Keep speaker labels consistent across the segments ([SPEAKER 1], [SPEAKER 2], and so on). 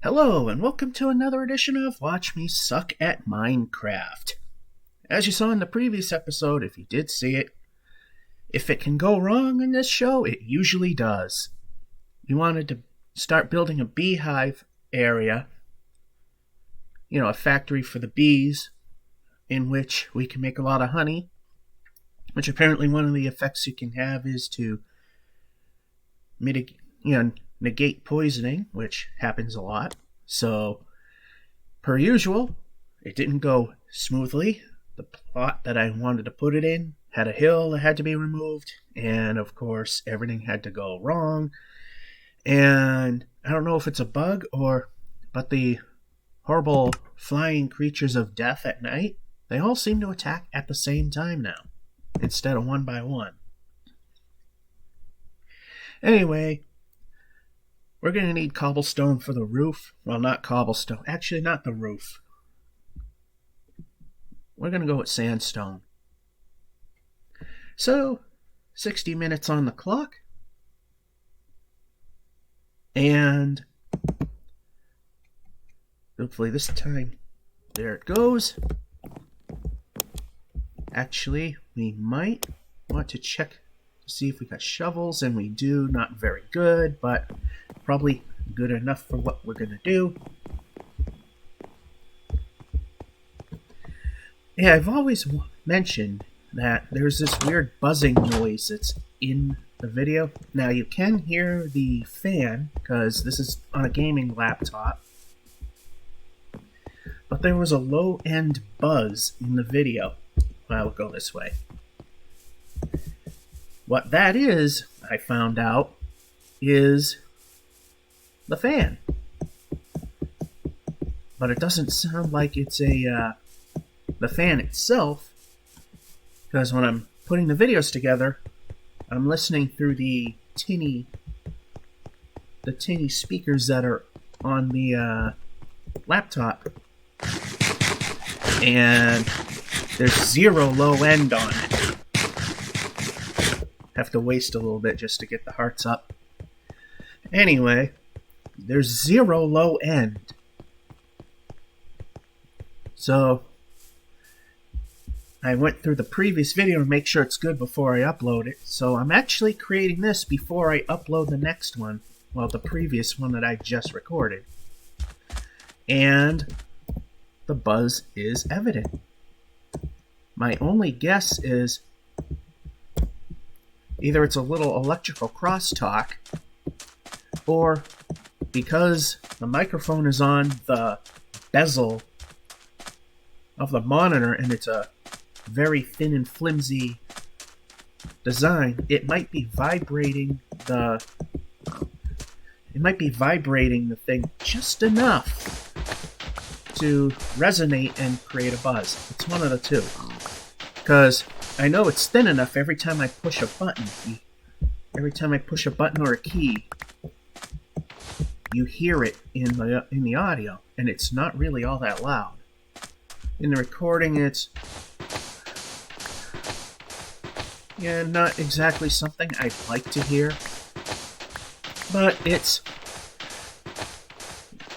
[SPEAKER 1] Hello, and welcome to another edition of Watch Me Suck at Minecraft. As you saw in the previous episode, if you did see it, if it can go wrong in this show, it usually does. We wanted to start building a beehive area, a factory for the bees, in which we can make a lot of honey, which apparently one of the effects you can have is to negate poisoning, which happens a lot. So, per usual, it didn't go smoothly. The plot that I wanted to put it in had a hill that had to be removed, and of course, everything had to go wrong. And I don't know if it's a bug but the horrible flying creatures of death at night, they all seem to attack at the same time now, instead of one by one. Anyway, we're going to need cobblestone for the roof. Well, not cobblestone. Actually, not the roof. We're going to go with sandstone. So, 60 minutes on the clock. And hopefully this time, there it goes. Actually, we might want to check to see if we got shovels, and we do. Not very good, but probably good enough for what we're going to do. Yeah, I've always mentioned that there's this weird buzzing noise that's in the video. Now, you can hear the fan, because this is on a gaming laptop. But there was a low-end buzz in the video. Well, we'll go this way. What that is, I found out, is the fan. But it doesn't sound like it's the fan itself, because when I'm putting the videos together, I'm listening through the tinny speakers that are on the laptop, and there's zero low end on it. Have to waste a little bit just to get the hearts up. Anyway, there's zero low end. So, I went through the previous video to make sure it's good before I upload it. So I'm actually creating this before I upload the next one. Well, the previous one that I just recorded. And the buzz is evident. My only guess is either it's a little electrical crosstalk, or because the microphone is on the bezel of the monitor and it's a very thin and flimsy design, it might be vibrating the thing just enough to resonate and create a buzz. It's one of the two. Because I know it's thin enough every time I push a button. Every time I push a button or a key, you hear it in the audio, and it's not really all that loud. In the recording, it's not exactly something I'd like to hear, but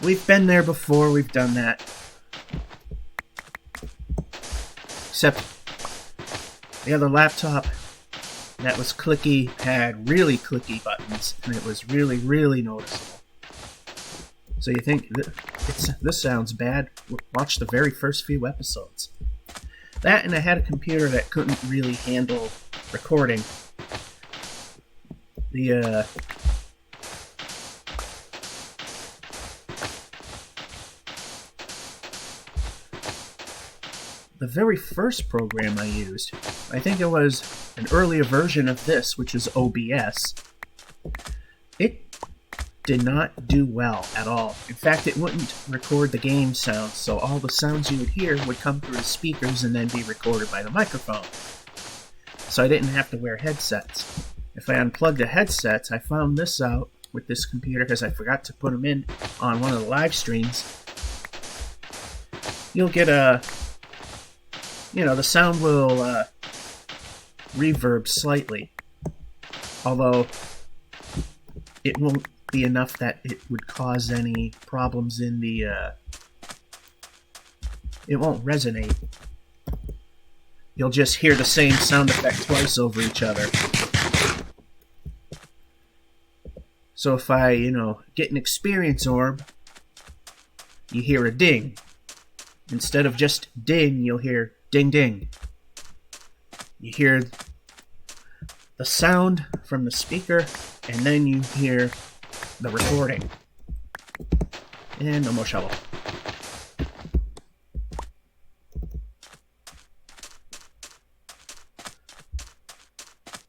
[SPEAKER 1] we've been there before, we've done that. Except the other laptop that was clicky had really clicky buttons, and it was really, really noticeable. So you think this sounds bad? Watch the very first few episodes. That, and I had a computer that couldn't really handle recording. The very first program I used, I think it was an earlier version of this, which is OBS, it did not do well at all. In fact, it wouldn't record the game sounds, so all the sounds you would hear would come through the speakers and then be recorded by the microphone. So I didn't have to wear headsets. If I unplugged the headsets, I found this out with this computer because I forgot to put them in on one of the live streams. You'll get the sound will reverb slightly. Although it won't be enough that it would cause any problems in the, it won't resonate. You'll just hear the same sound effect twice over each other. So if I, get an experience orb, you hear a ding. Instead of just ding, you'll hear ding ding. You hear the sound from the speaker, and then you hear the recording. And no more shovel.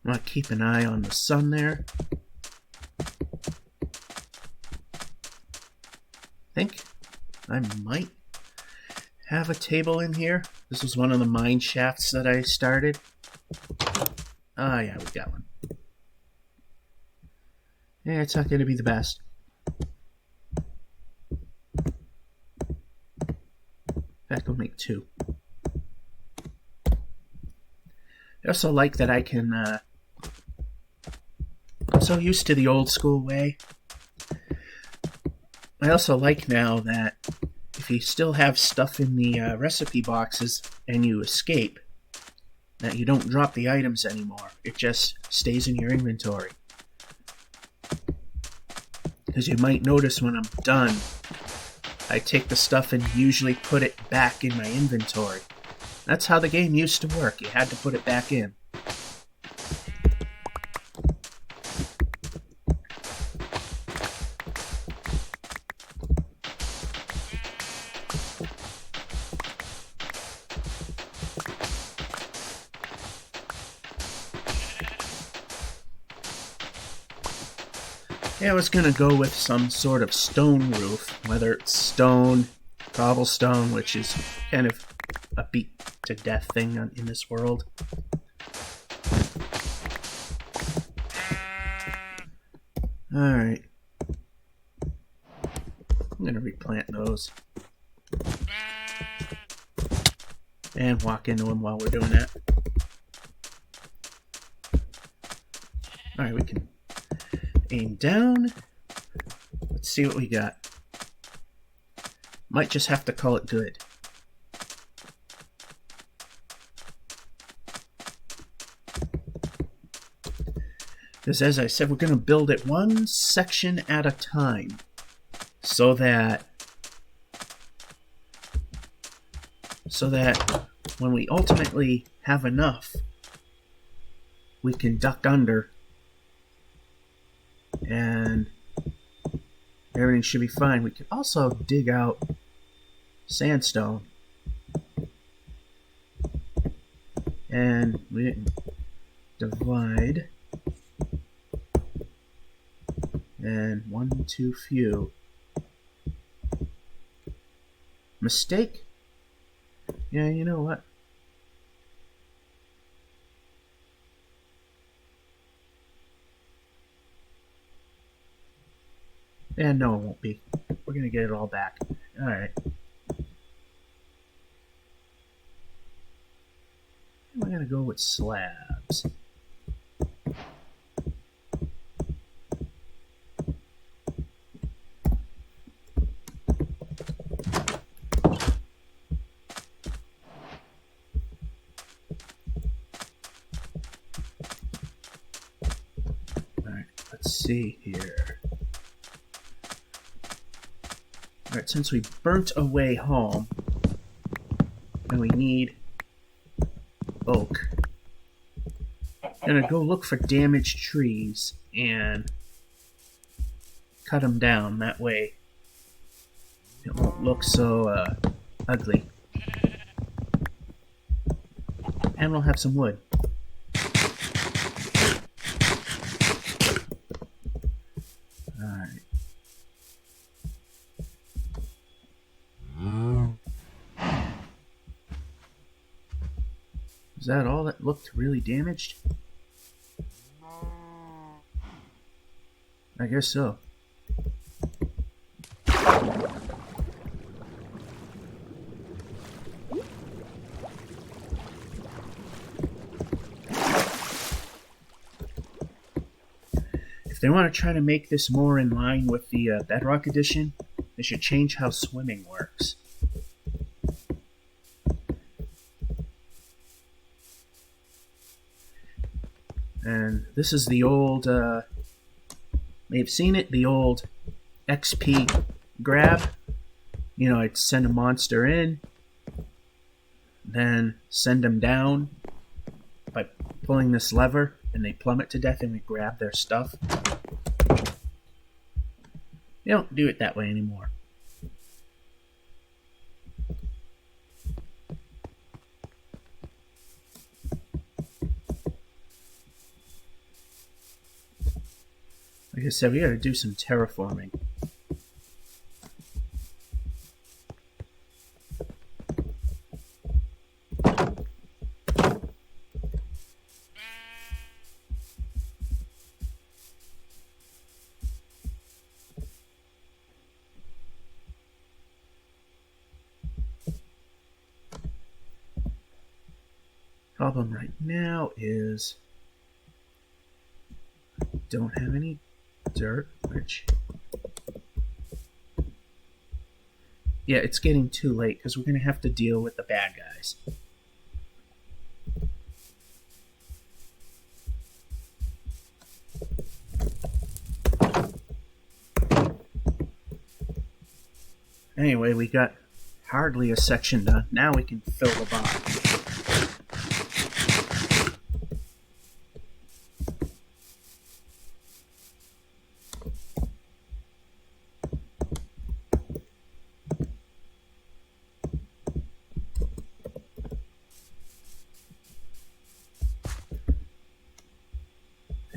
[SPEAKER 1] I want to keep an eye on the sun there. I think I might have a table in here. This was one of the mine shafts that I started. Ah, yeah, we got one. Yeah, it's not going to be the best. In fact, we'll make two. I also like that I can... I'm so used to the old school way. I also like now that if you still have stuff in the recipe boxes and you escape, that you don't drop the items anymore. It just stays in your inventory. Because you might notice when I'm done, I take the stuff and usually put it back in my inventory. That's how the game used to work. You had to put it back in. Yeah, I was gonna go with some sort of stone roof, whether it's stone, cobblestone, which is kind of a beat to death thing in this world. Alright. I'm gonna replant those. And walk into them while we're doing that. Alright, we can aim down. Let's see what we got. Might just have to call it good. Because as I said, we're going to build it one section at a time. So that when we ultimately have enough, we can duck under and everything should be fine. We can also dig out sandstone. And we didn't divide. And one too few. Mistake? Yeah, you know what? Yeah, no, it won't be. We're gonna get it all back. Alright. We're gonna go with slabs. Alright, let's see here. Alright, since we burnt away home, and we need oak, I'm gonna go look for damaged trees and cut them down. That way it won't look so ugly. And we'll have some wood. Alright. Is that all that looked really damaged? I guess so. If they want to try to make this more in line with the Bedrock Edition, they should change how swimming works. And this is the old, they've seen it, the old XP grab. You know, I'd send a monster in, then send them down by pulling this lever, and they plummet to death and we grab their stuff. They don't do it that way anymore. Like I said, we gotta do some terraforming. Problem right now is don't have any dirt, which, yeah, it's getting too late because we're going to have to deal with the bad guys. Anyway, we got hardly a section done. Now we can fill the bottom.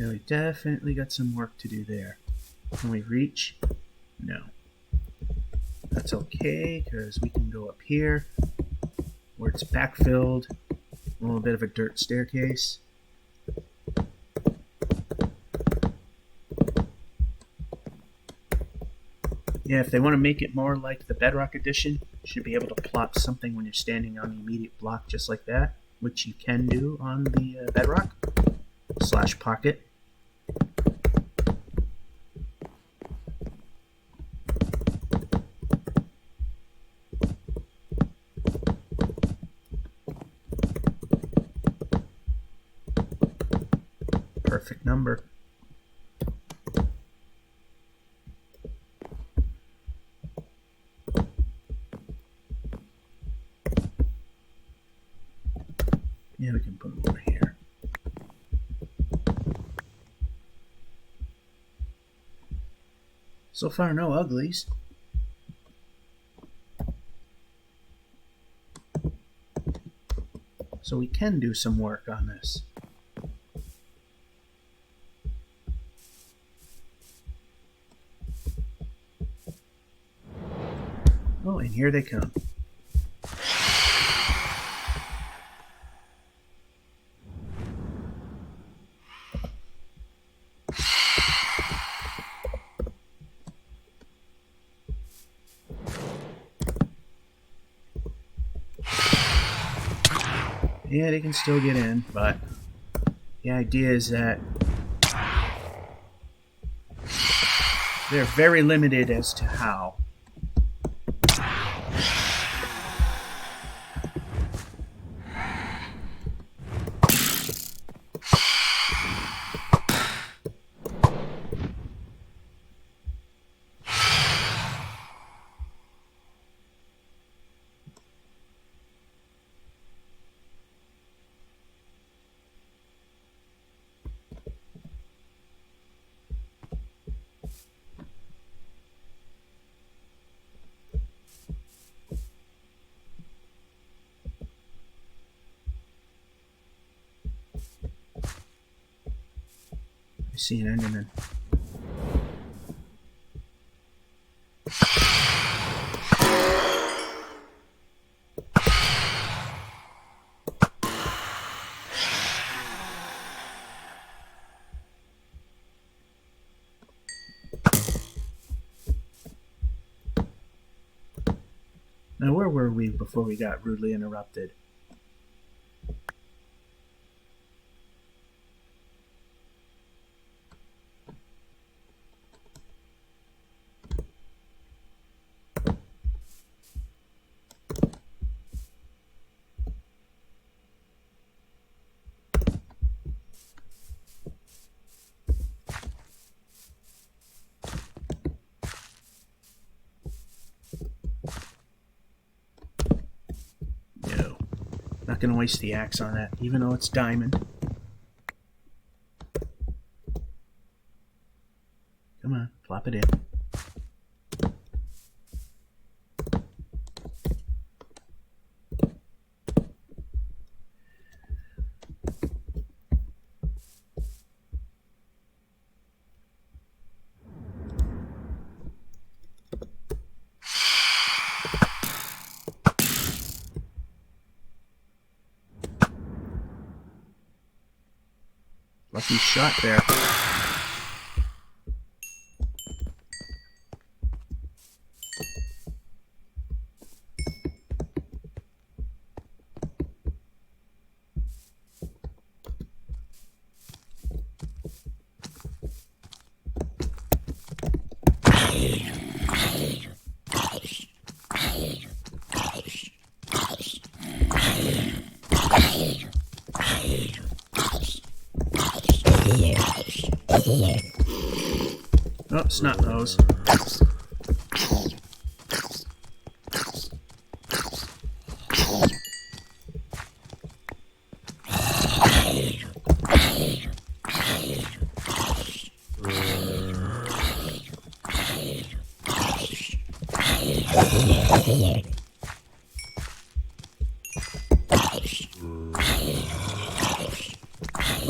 [SPEAKER 1] And we definitely got some work to do there. Can we reach? No. That's okay, because we can go up here, where it's backfilled, a little bit of a dirt staircase. Yeah, if they want to make it more like the Bedrock Edition, you should be able to plot something when you're standing on the immediate block just like that, which you can do on the Bedrock / Pocket. Perfect number. Yeah, we can put them over here. So far, no uglies. So we can do some work on this. Oh, and here they come. Yeah, they can still get in, but the idea is that they're very limited as to how. I see an Enderman. Now, where were we before we got rudely interrupted? not going to waste the axe on that, even though it's diamond. Come on, plop it in. Lucky shot there. Oh, snot nose.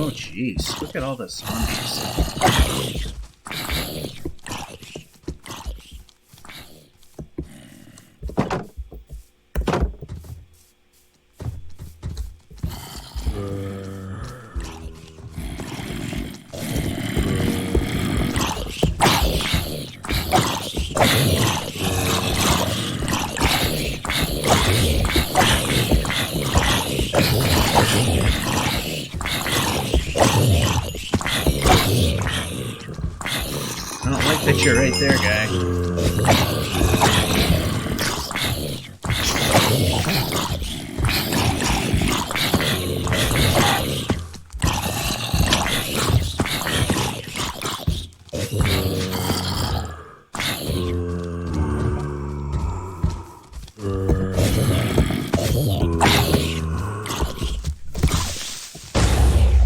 [SPEAKER 1] Oh, jeez. Look at all the zombies. I don't like that you're right there, guy.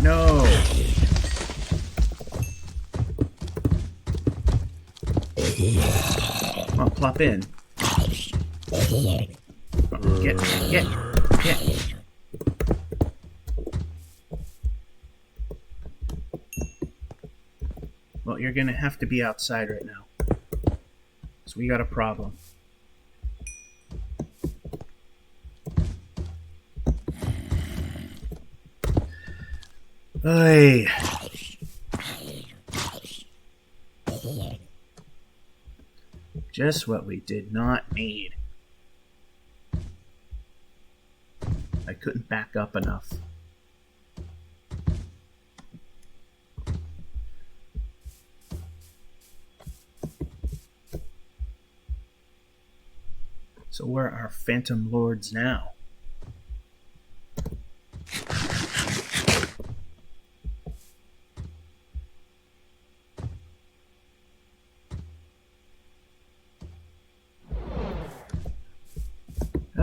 [SPEAKER 1] No. Oh, plop in. Get. Well, you're gonna have to be outside right now. So we got a problem. Hey. Just what we did not need. I couldn't back up enough. So where are Phantom Lords now?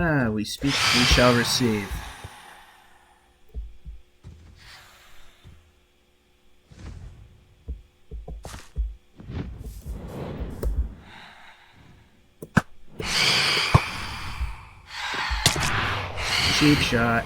[SPEAKER 1] Ah, we speak, we shall receive. Cheap shot.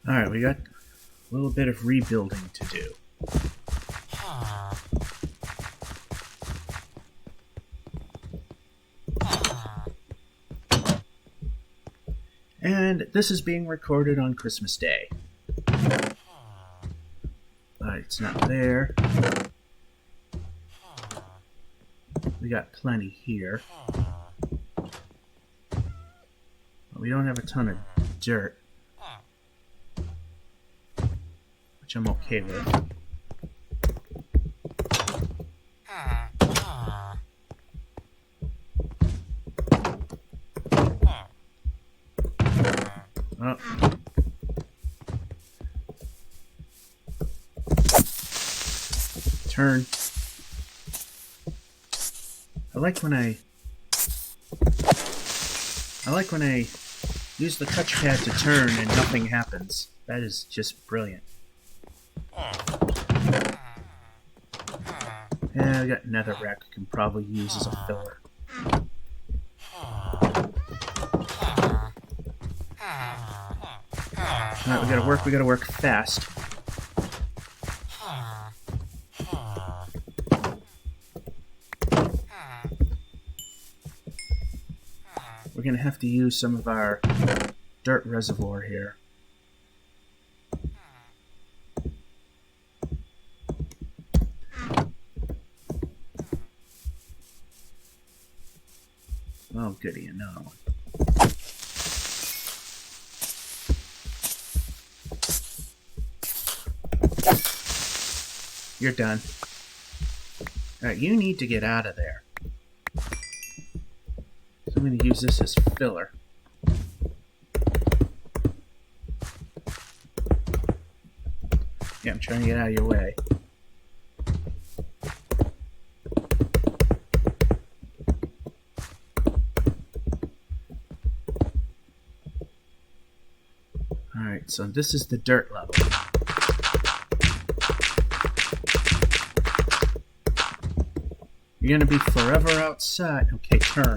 [SPEAKER 1] Alright, we got A little bit of rebuilding to do. And this is being recorded on Christmas Day. But it's not there. We got plenty here. But we don't have a ton of dirt. Which I'm okay with. Oh. Turn. I like when I use the touchpad to turn and nothing happens. That is just brilliant. Yeah, I got netherrack I can probably use as a filler. Alright, we gotta work fast. We're gonna have to use some of our dirt reservoir here. Oh, goody, another one. You're done. Alright, you need to get out of there. So I'm going to use this as filler. Yeah, I'm trying to get out of your way. Alright, so this is the dirt level. You're gonna be forever outside. Okay, turn.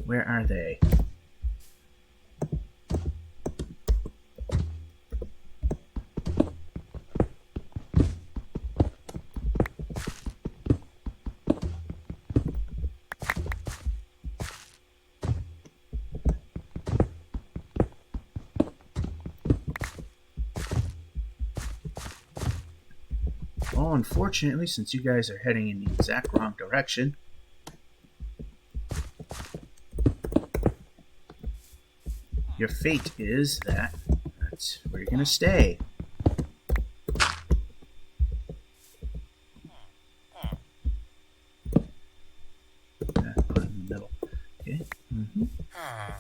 [SPEAKER 1] Where are they? Well, unfortunately, since you guys are heading in the exact wrong direction, your fate is that that's where you're going to stay. Put it in the middle. Okay.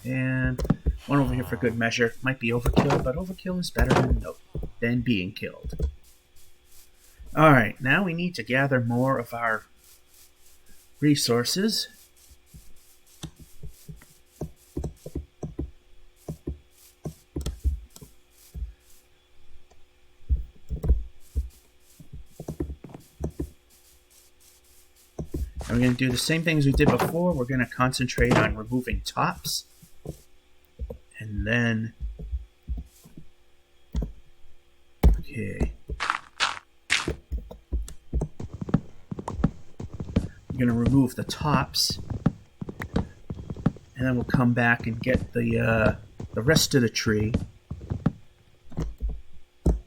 [SPEAKER 1] And one over here for good measure. Might be overkill, but overkill is better than being killed. Alright, now we need to gather more of our resources. And we're going to do the same thing as we did before. We're going to concentrate on removing tops. And then... Okay. We're going to remove the tops. And then we'll come back and get the rest of the tree.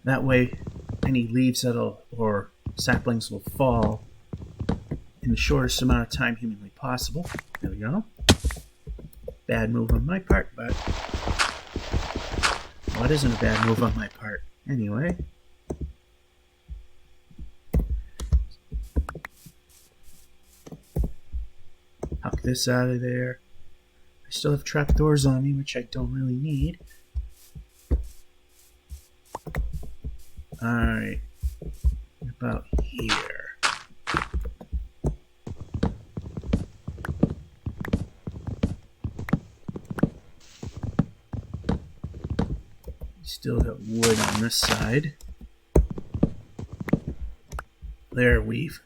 [SPEAKER 1] That way, any leaves or saplings will fall in the shortest amount of time humanly possible. There we go. Bad move on my part, but... Well, it isn't a bad move on my part. Anyway. Huck this out of there. I still have trapdoors on me, which I don't really need. Alright. About here. Still got wood on this side. There, we've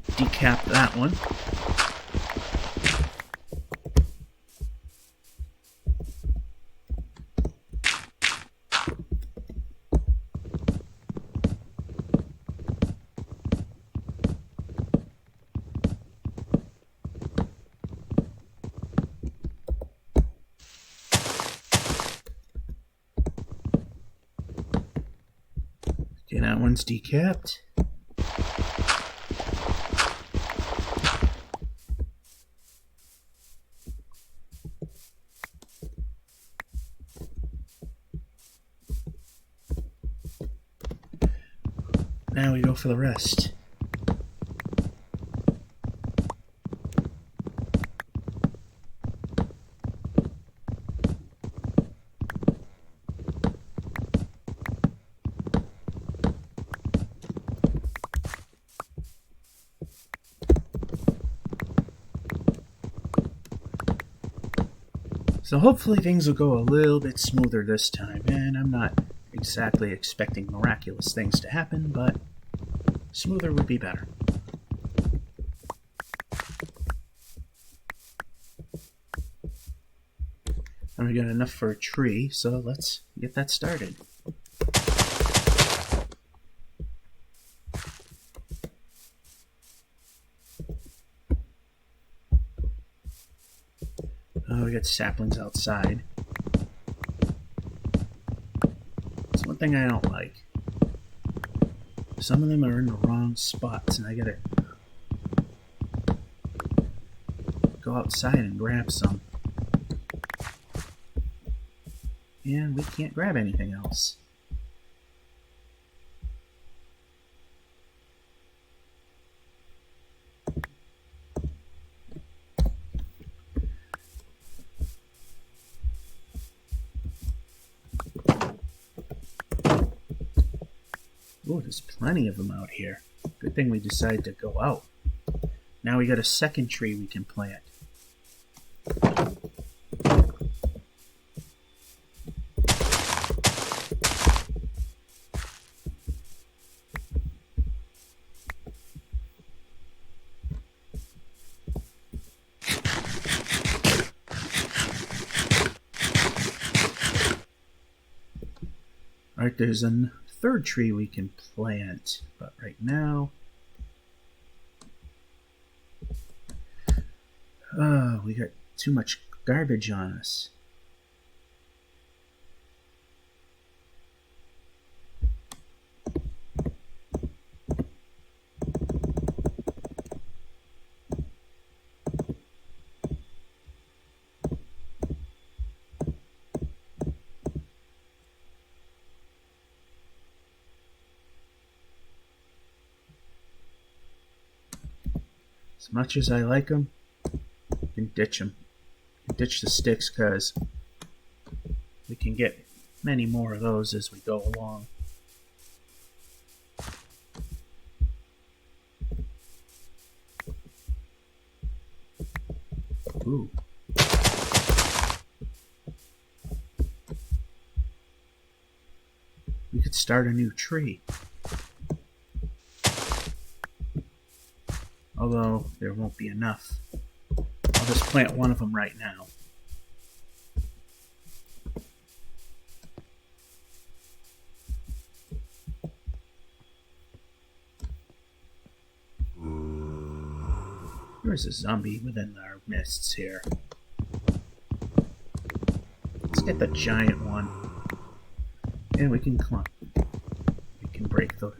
[SPEAKER 1] decapped that one. Okay, that one's decapped. Now we go for the rest. So hopefully things will go a little bit smoother this time, and I'm not exactly expecting miraculous things to happen, but smoother would be better. And we got enough for a tree, so let's get that started. Oh, we got saplings outside. That's one thing I don't like. Some of them are in the wrong spots, and I gotta go outside and grab some. And we can't grab anything else. Oh, there's plenty of them out here. Good thing we decided to go out. Now we got a second tree we can plant. Alright, there's a third tree we can plant, but right now we got too much garbage on us. As much as I like them, you can ditch them. You can ditch the sticks because we can get many more of those as we go along. Ooh. We could start a new tree. Although there won't be enough. I'll just plant one of them right now. There's a zombie within our mists here. Let's get the giant one. And we can climb. We can break the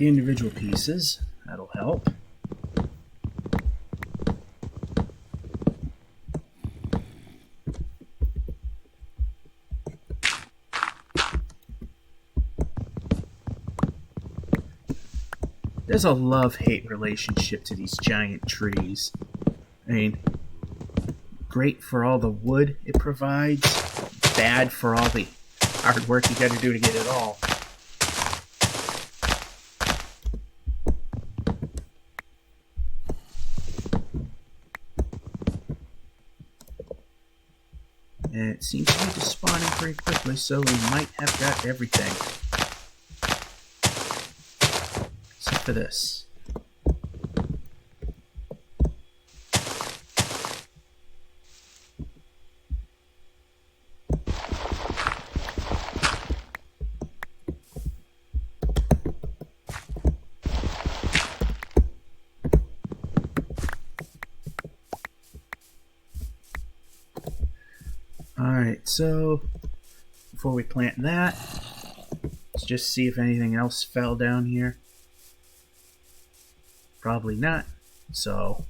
[SPEAKER 1] individual pieces. That'll help. There's a love-hate relationship to these giant trees. I mean, great for all the wood it provides, bad for all the hard work you gotta do to get it all. And it seems to be despawning pretty quickly, so we might have got everything. Except for this. Alright, so before we plant that, Let's just see if anything else fell down here. Probably not. So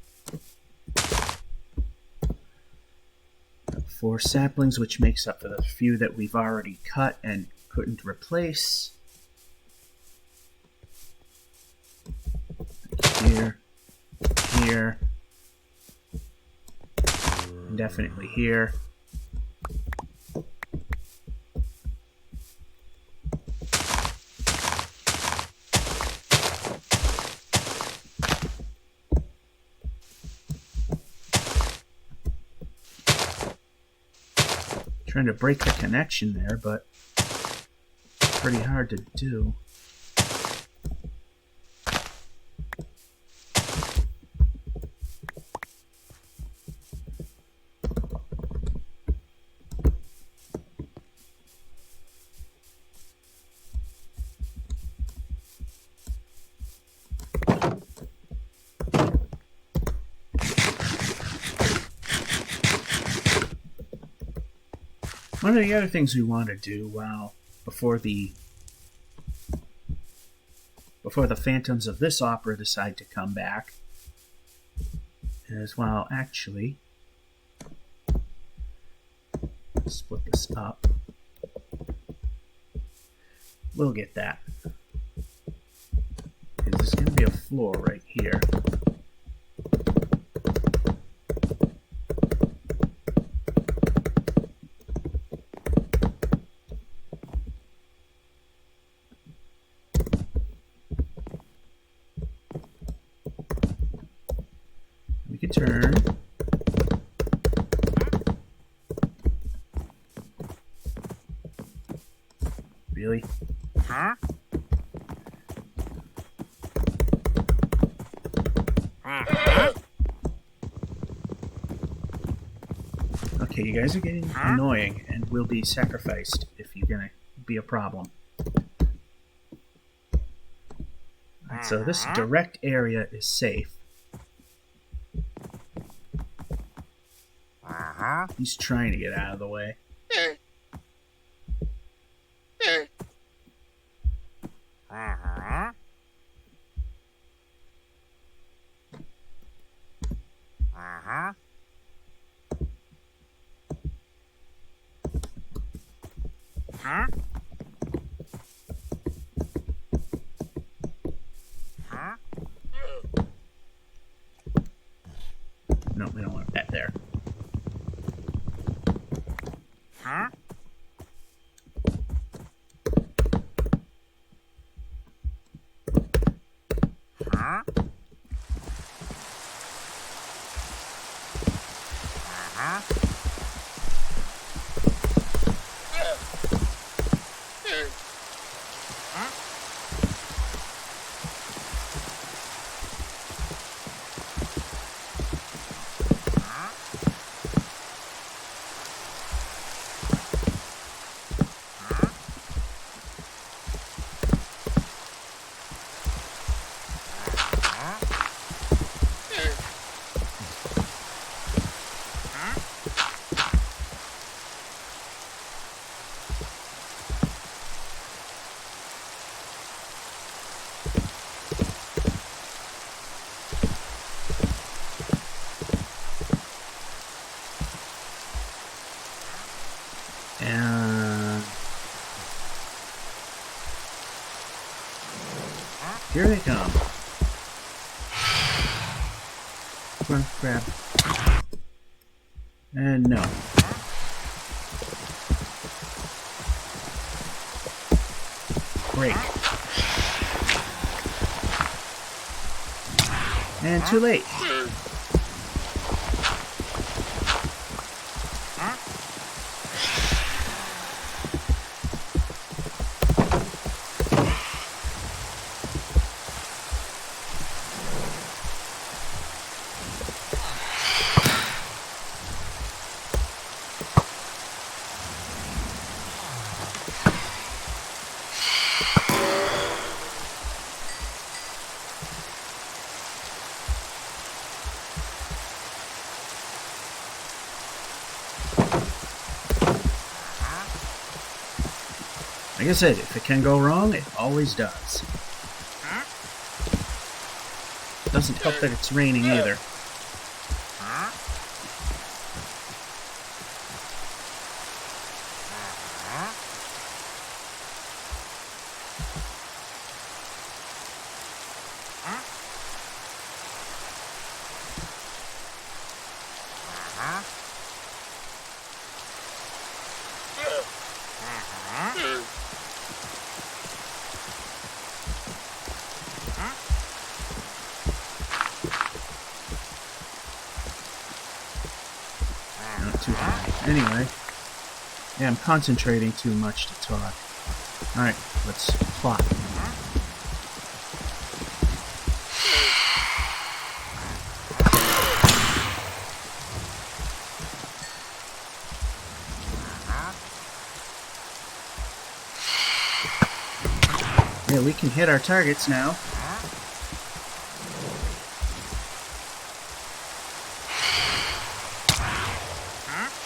[SPEAKER 1] 4 saplings, which makes up for the few that we've already cut and couldn't replace. Here, here, and definitely here. Trying to break the connection there, but pretty hard to do. One of the other things we want to do before the phantoms of this opera decide to come back is, actually, split this up. We'll get that. There's going to be a floor right here. Turn. Really?
[SPEAKER 2] Huh?
[SPEAKER 1] Okay, you guys are getting annoying and will be sacrificed if you're gonna be a problem. Alright, so this direct area is safe. He's trying to get out of the way. No, we don't want that there. And here they come. Come on, grab. And no. Break. And too late. Like I said, if it can go wrong, it always does. Doesn't help that it's raining either. Not too high. Anyway, yeah, I'm concentrating too much to talk. Alright, let's plot. Yeah, we can hit our targets now.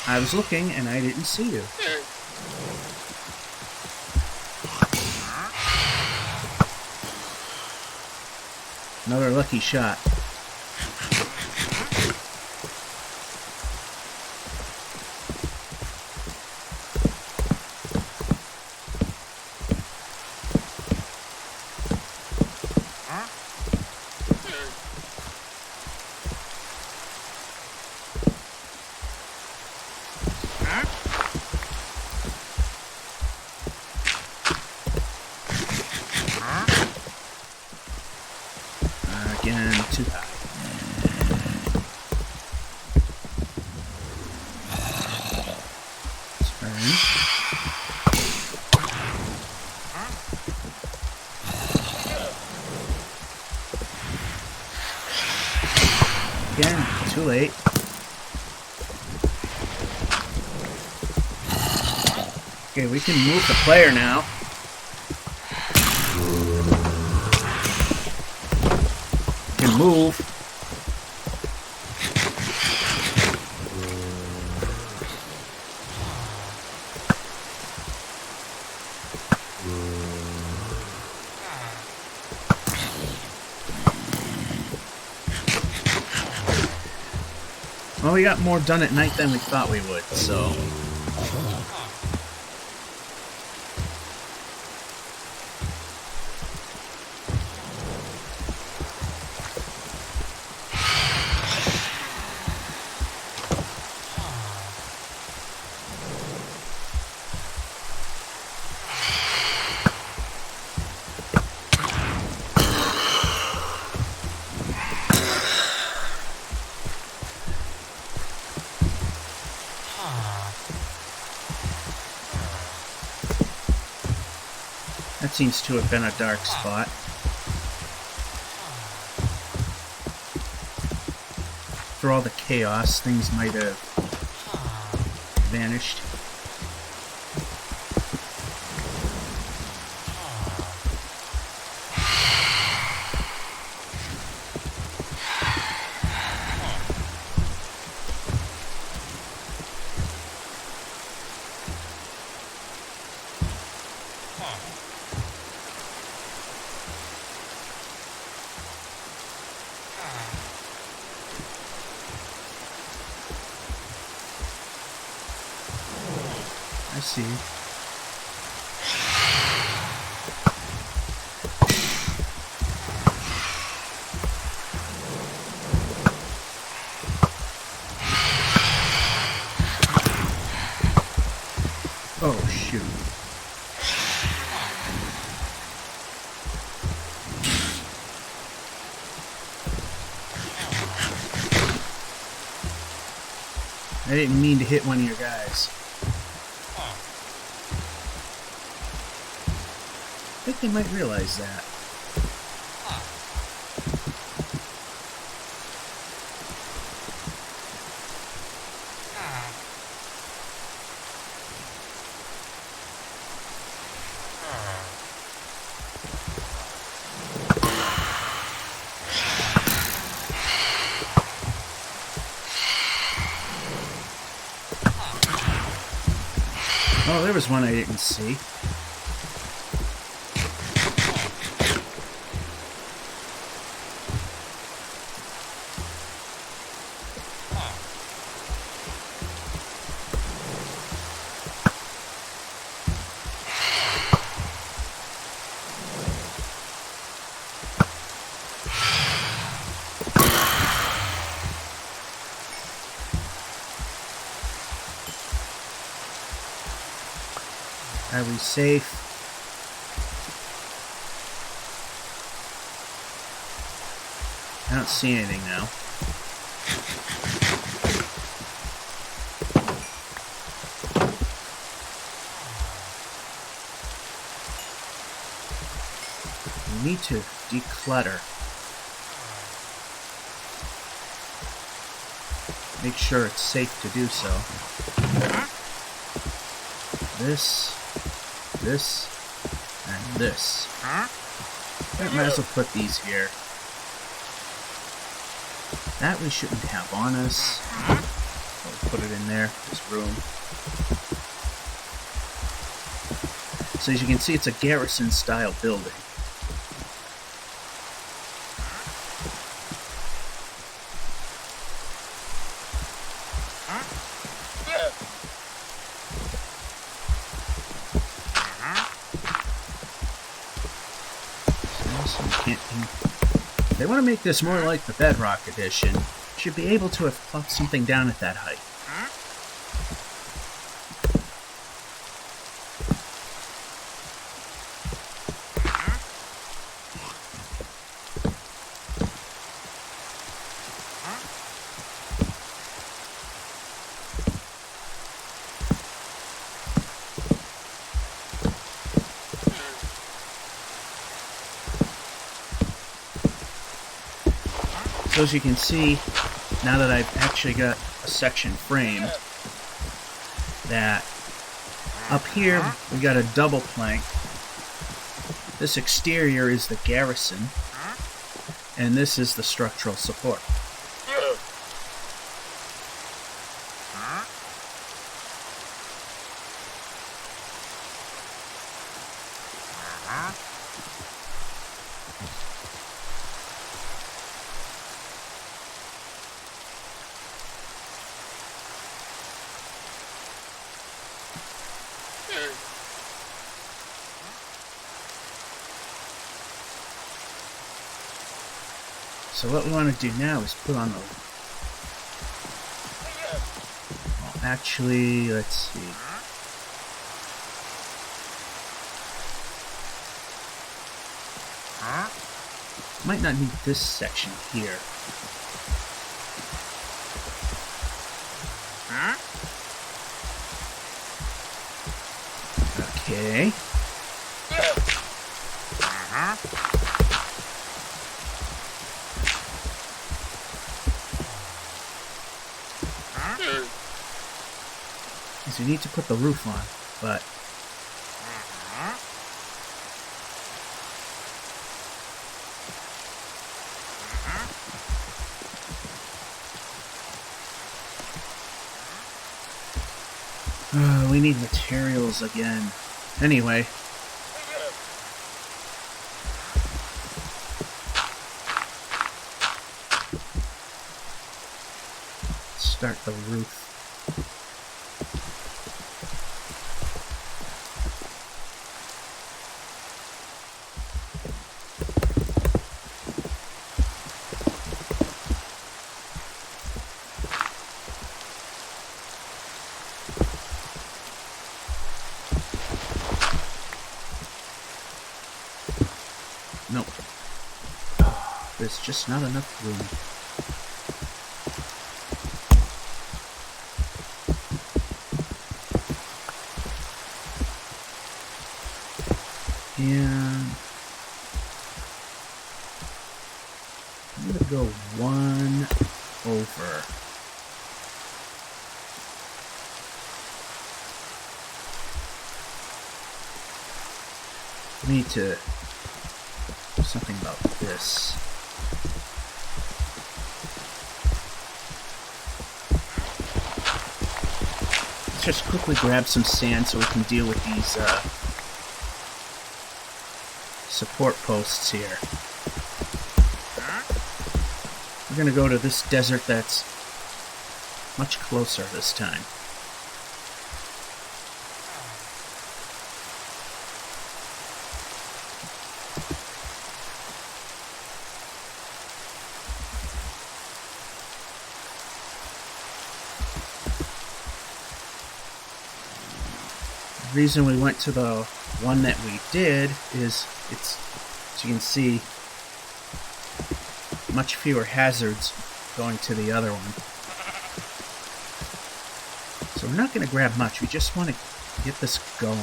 [SPEAKER 1] I was looking and I didn't see you. Another lucky shot. Again, too high. Turn. Again, too late. Okay, we can move the player now. Can move. Well, we got more done at night than we thought we would, so... That seems to have been a dark spot. For all the chaos, things might have vanished. I see. Oh, shoot. I didn't mean to hit one of your guys. I think they might realize that. Oh, there was one I didn't see. Are we safe? I don't see anything now. We need to declutter. Make sure it's safe to do so. This, and this. I might as well put these here. That we shouldn't have on us. I'll put it in there, this room. So as you can see, it's a garrison-style building. They want to make this more like the Bedrock Edition. Should be able to have plopped something down at that height. So as you can see, now that I've actually got a section framed, that up here we got a double plank. This exterior is the garrison, and this is the structural support. So what we want to do now is put on the... Well, actually, let's see. Might not need this section here. Okay. So you need to put the roof on, but we need materials again. Anyway. Start the roof. Nope. There's just not enough room. And I'm gonna go one over. I need to do something about this. Let's just quickly grab some sand so we can deal with these support posts here. We're gonna go to this desert that's much closer this time. The reason we went to the one that we did is it's, as you can see, much fewer hazards going to the other one. So we're not going to grab much. We just want to get this going.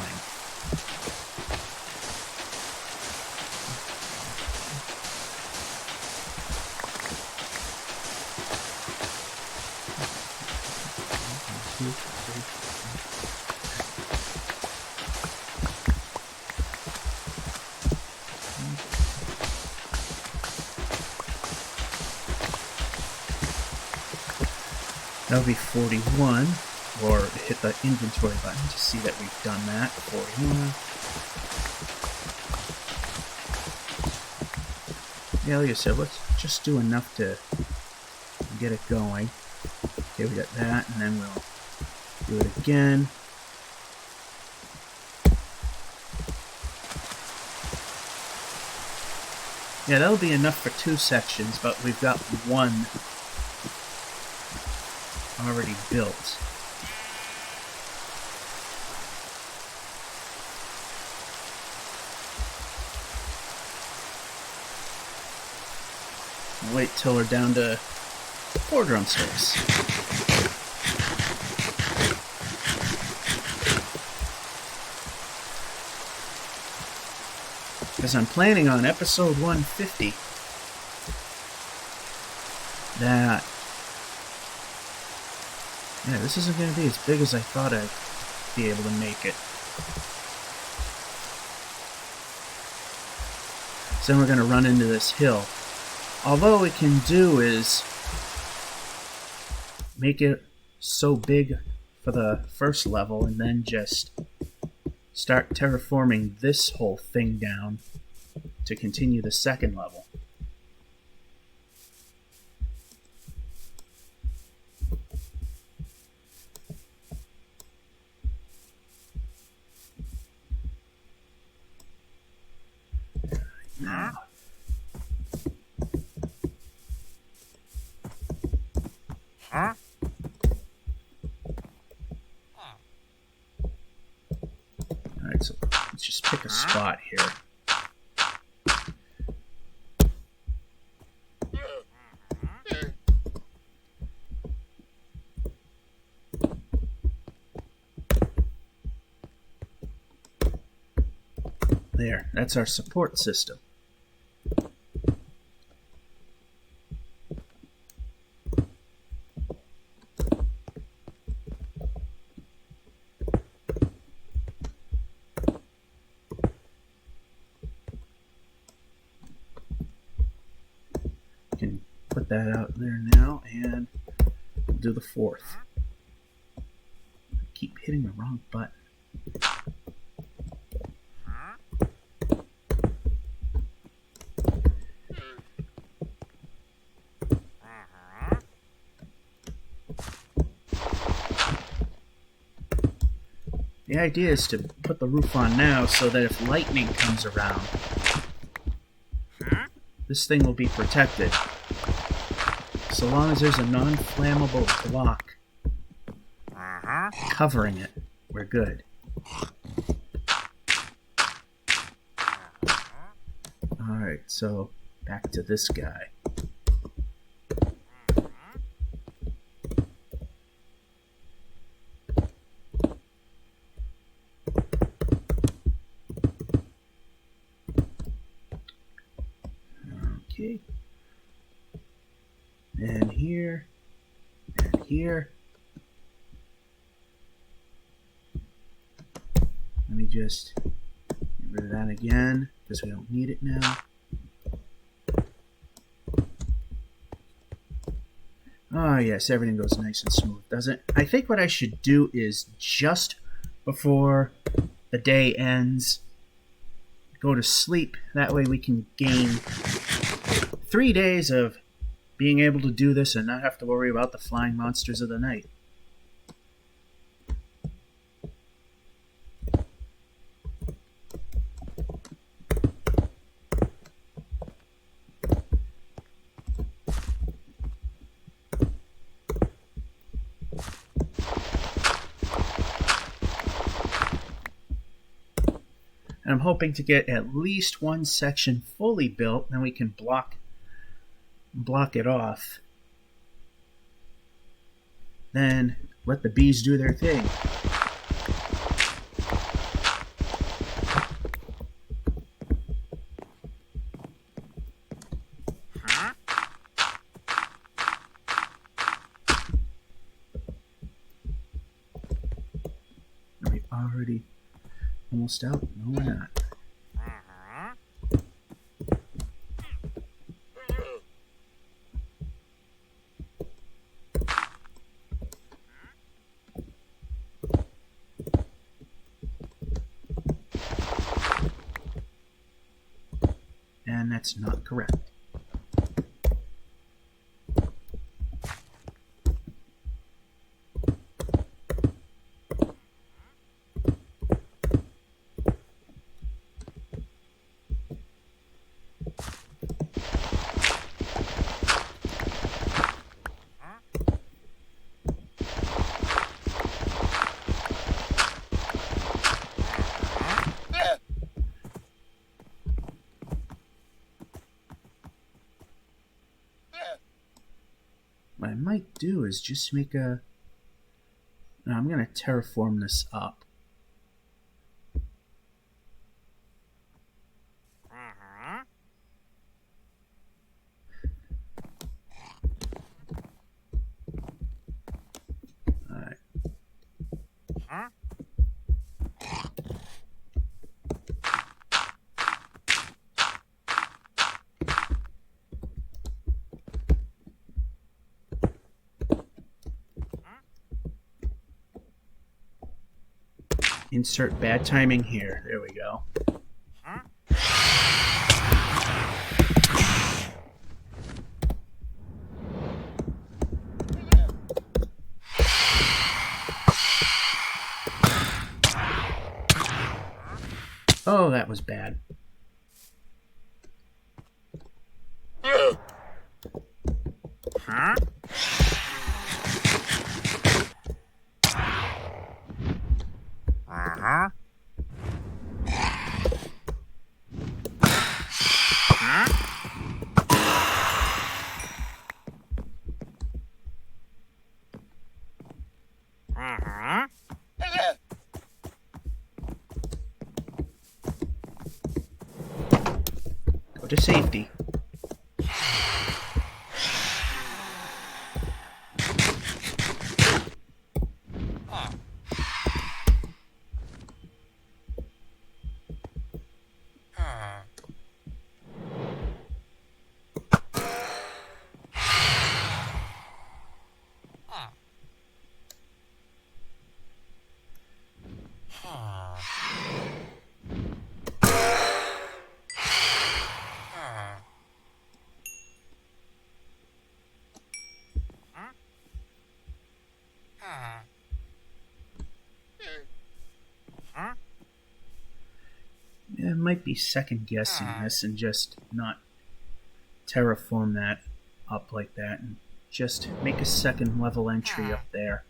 [SPEAKER 1] That'll be 41, or hit the inventory button to see that we've done that. 41. Yeah, like I said, let's just do enough to get it going. Okay, we got that, and then we'll do it again. Yeah, that'll be enough for 2 sections, but we've got one already built. I'll wait till we're down to 4 drum space. Because I'm planning on episode 150 that, yeah, this isn't going to be as big as I thought I'd be able to make it. So then we're going to run into this hill. Although what we can do is make it so big for the first level and then just start terraforming this whole thing down to continue the second level. Now, alright, so let's just pick a spot here. There, that's our support system. Can put that out there now, and we'll do the 4th. I keep hitting the wrong button. The idea is to put the roof on now so that if lightning comes around, this thing will be protected. So long as there's a non-flammable block covering it, we're good. Alright, so back to this guy. Okay. And here, and here. Let me just get rid of that again, because we don't need it now. Oh yes, everything goes nice and smooth, doesn't it? I think what I should do is just before the day ends, go to sleep. That way we can gain 3 days of being able to do this and not have to worry about the flying monsters of the night. And I'm hoping to get at least one section fully built, then we can block it off. Then let the bees do their thing. Are we already almost out? No, we're not. And that's not correct. What I might do is just make a... No, I'm going to terraform this up. Alright. Insert bad timing here. There we go. Oh, that was bad. Go to safety. Yeah, I might be second guessing this and just not terraform that up like that and just make a second level entry up there.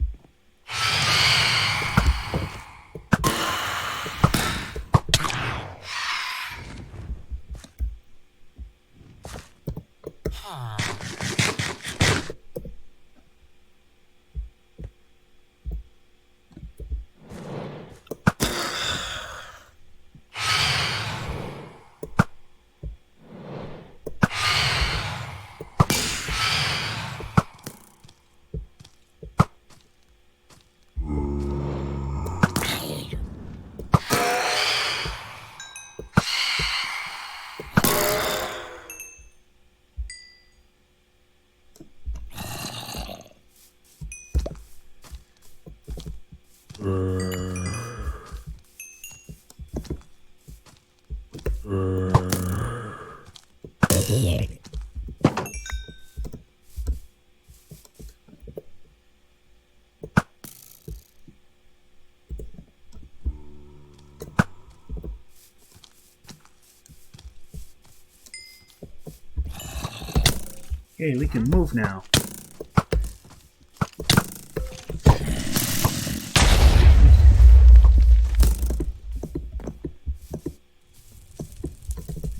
[SPEAKER 1] Okay, we can move now.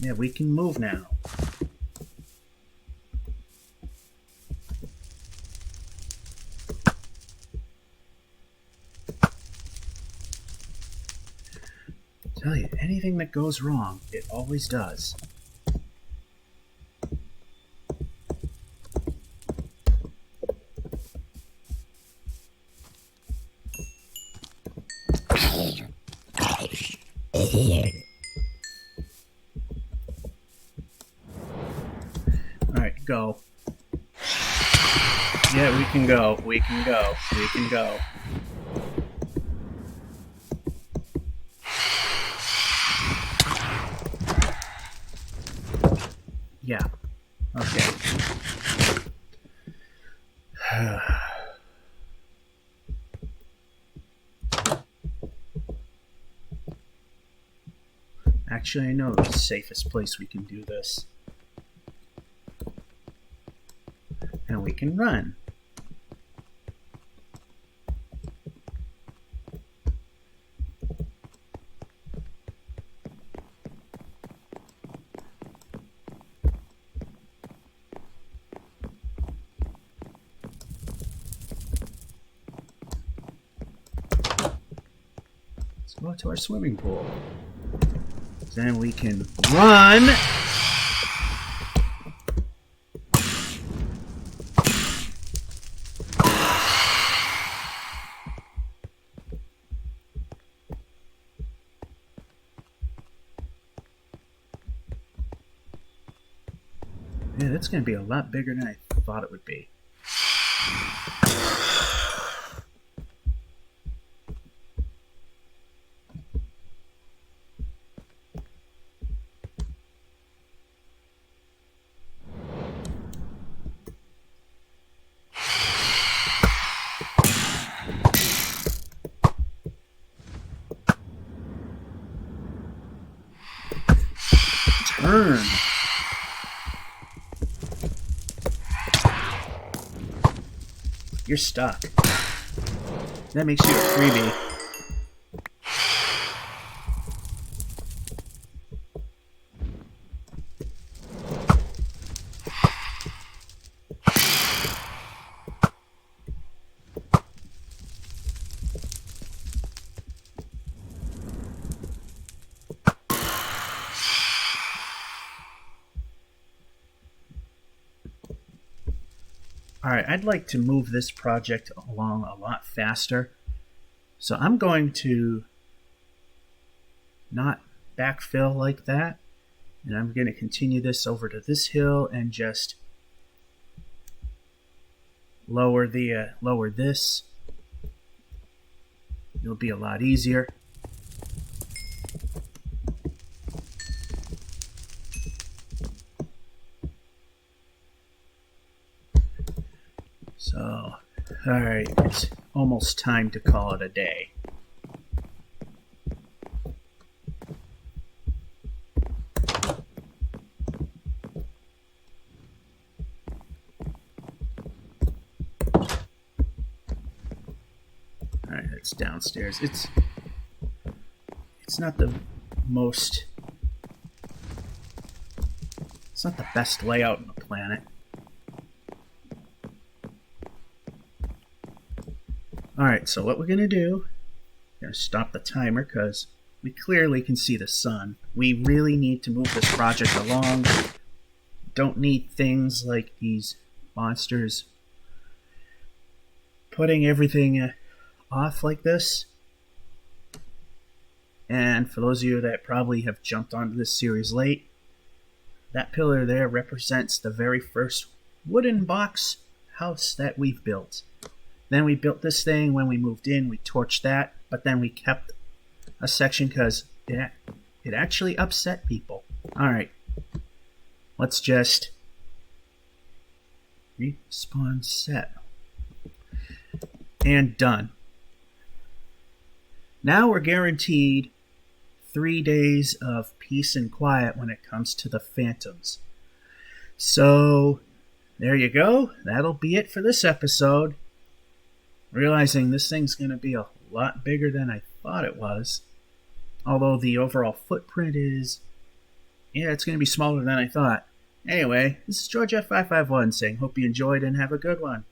[SPEAKER 1] Yeah, we can move now. I tell you, anything that goes wrong, it always does. Alright, go. Yeah, we can go. We can go. We can go. Yeah. Okay. Actually, I know the safest place we can do this. And we can run. Let's go to our swimming pool. Then we can run. Yeah, that's going to be a lot bigger than I thought it would be. Turn. You're stuck. That makes you a freebie. Alright, I'd like to move this project along a lot faster. So I'm going to not backfill like that. And I'm going to continue this over to this hill and just lower this. It'll be a lot easier. So, alright, it's almost time to call it a day. Alright, that's downstairs. It's not the most... It's not the best layout on the planet. Alright, so what we're going to do, we're going to stop the timer because we clearly can see the sun. We really need to move this project along. Don't need things like these monsters putting everything off like this. And for those of you that probably have jumped onto this series late, that pillar there represents the very first wooden box house that we've built. Then we built this thing when we moved in, we torched that, but then we kept a section because it actually upset people. Alright, let's just respawn set. And done. Now we're guaranteed 3 days of peace and quiet when it comes to the phantoms. So, there you go. That'll be it for this episode. Realizing this thing's going to be a lot bigger than I thought it was. Although the overall footprint is Yeah, it's going to be smaller than I thought. Anyway, this is George F551 saying, hope you enjoyed and have a good one.